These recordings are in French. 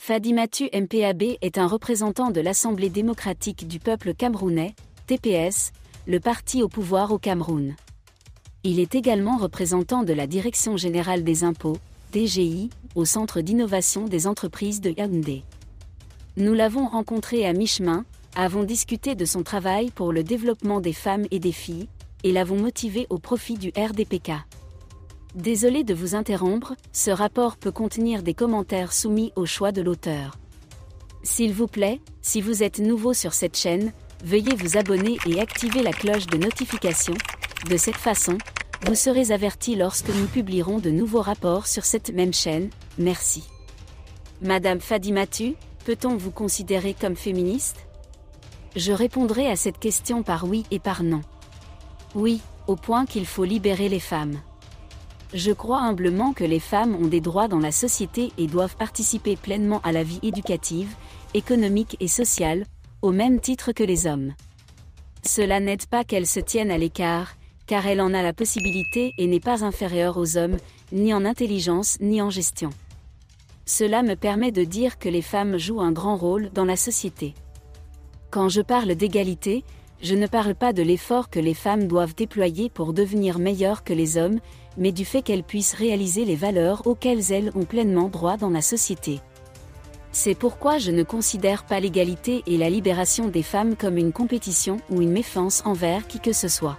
Fadimatu Mpab est un représentant de l'Assemblée démocratique du peuple camerounais, TPS, le parti au pouvoir au Cameroun. Il est également représentant de la Direction générale des impôts, DGI, au Centre d'innovation des entreprises de Yaoundé. Nous l'avons rencontré à mi-chemin, avons discuté de son travail pour le développement des femmes et des filles, et l'avons motivé au profit du RDPK. Désolé de vous interrompre, ce rapport peut contenir des commentaires soumis au choix de l'auteur. S'il vous plaît, si vous êtes nouveau sur cette chaîne, veuillez vous abonner et activer la cloche de notification. De cette façon, vous serez averti lorsque nous publierons de nouveaux rapports sur cette même chaîne. Merci. Madame Fadimatu, peut-on vous considérer comme féministe? Je répondrai à cette question par oui et par non. Oui, au point qu'il faut libérer les femmes. Je crois humblement que les femmes ont des droits dans la société et doivent participer pleinement à la vie éducative, économique et sociale, au même titre que les hommes. Cela n'aide pas qu'elles se tiennent à l'écart, car elle en a la possibilité et n'est pas inférieure aux hommes, ni en intelligence ni en gestion. Cela me permet de dire que les femmes jouent un grand rôle dans la société. Quand je parle d'égalité, je ne parle pas de l'effort que les femmes doivent déployer pour devenir meilleures que les hommes, mais du fait qu'elles puissent réaliser les valeurs auxquelles elles ont pleinement droit dans la société. C'est pourquoi je ne considère pas l'égalité et la libération des femmes comme une compétition ou une méfiance envers qui que ce soit.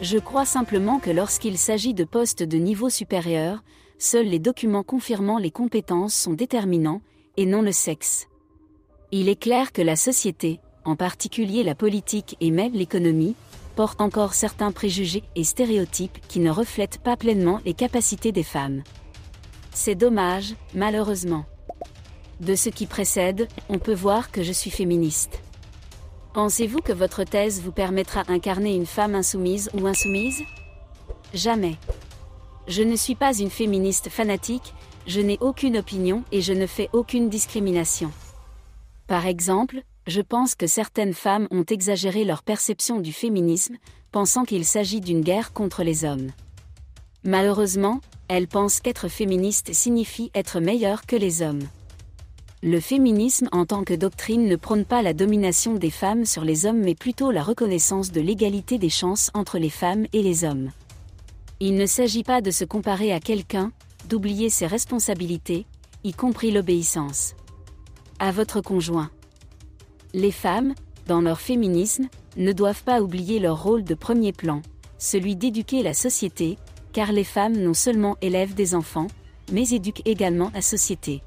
Je crois simplement que lorsqu'il s'agit de postes de niveau supérieur, seuls les documents confirmant les compétences sont déterminants, et non le sexe. Il est clair que la société, en particulier la politique et même l'économie, porte encore certains préjugés et stéréotypes qui ne reflètent pas pleinement les capacités des femmes. C'est dommage, malheureusement. De ce qui précède, on peut voir que je suis féministe. Pensez-vous que votre thèse vous permettra d'incarner une femme insoumise ou insoumise? Jamais. Je ne suis pas une féministe fanatique, je n'ai aucune opinion et je ne fais aucune discrimination. Par exemple, je pense que certaines femmes ont exagéré leur perception du féminisme, pensant qu'il s'agit d'une guerre contre les hommes. Malheureusement, elles pensent qu'être féministe signifie être meilleure que les hommes. Le féminisme en tant que doctrine ne prône pas la domination des femmes sur les hommes mais plutôt la reconnaissance de l'égalité des chances entre les femmes et les hommes. Il ne s'agit pas de se comparer à quelqu'un, d'oublier ses responsabilités, y compris l'obéissance à votre conjoint. Les femmes, dans leur féminisme, ne doivent pas oublier leur rôle de premier plan, celui d'éduquer la société, car les femmes non seulement élèvent des enfants, mais éduquent également la société.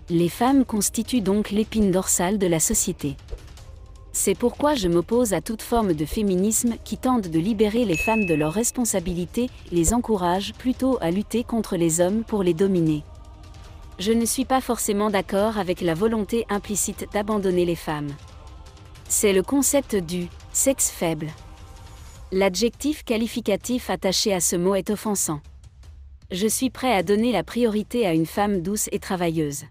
Les femmes constituent donc l'épine dorsale de la société. C'est pourquoi je m'oppose à toute forme de féminisme qui tente de libérer les femmes de leurs responsabilités et les encourage plutôt à lutter contre les hommes pour les dominer. Je ne suis pas forcément d'accord avec la volonté implicite d'abandonner les femmes. C'est le concept du « sexe faible ». L'adjectif qualificatif attaché à ce mot est offensant. Je suis prêt à donner la priorité à une femme douce et travailleuse.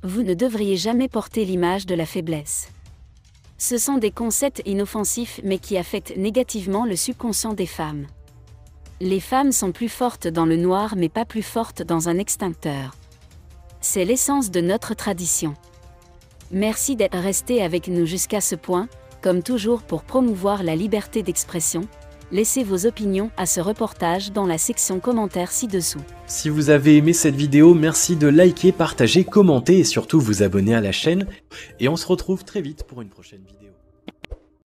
Vous ne devriez jamais porter l'image de la faiblesse. Ce sont des concepts inoffensifs mais qui affectent négativement le subconscient des femmes. Les femmes sont plus fortes dans le noir mais pas plus fortes dans un extincteur. C'est l'essence de notre tradition. Merci d'être resté avec nous jusqu'à ce point, comme toujours pour promouvoir la liberté d'expression. Laissez vos opinions à ce reportage dans la section commentaires ci-dessous. Si vous avez aimé cette vidéo, merci de liker, partager, commenter et surtout vous abonner à la chaîne. Et on se retrouve très vite pour une prochaine vidéo.